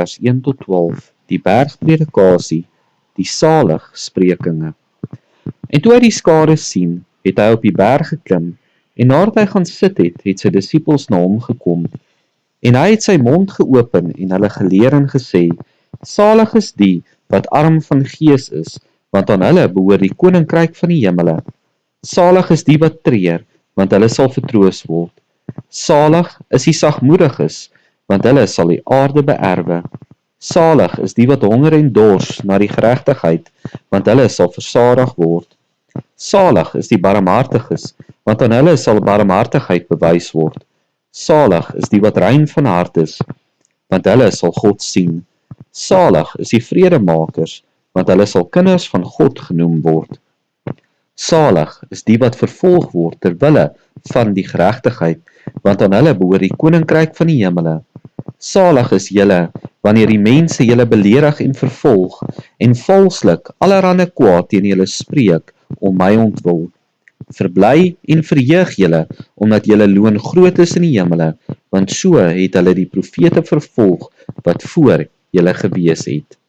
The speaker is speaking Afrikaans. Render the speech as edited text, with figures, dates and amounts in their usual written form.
vers 1 tot 12, die bergpredikasie, die saligsprekinge. En toe hy die skare sien, het hy op die berg geklim, en nadat hy gaan sit het, het sy disippels na hom gekom, en hy het sy mond geopen en hulle geleer en gesê, salig is die wat arm van gees is, want aan hulle behoort die koninkryk van die hemele. Salig is die wat treur, want hulle sal vertroos word. Salig is die sagmoediges, want hulle sal die aarde beerwe. Salig is die wat honger en dors na die geregtigheid, want hulle sal versadig word. Salig is die barmhartiges, want aan hulle sal barmhartigheid bewys word. Salig is die wat rein van hart is, want hulle sal God sien. Salig is die vredemakers, want hulle sal kinders van God genoem word. Salig is die wat vervolg word ter wille van die geregtigheid, want aan hulle behoort die koninkryk van die hemele. Salig is julle, wanneer die mense julle beledig en vervolg, en valslik allerhande kwaad teen julle spreek, om my ontwil. Verbly en verheug julle, omdat julle loon groot is in die hemele, want so het hulle die profete vervolg, wat voor julle gewees het.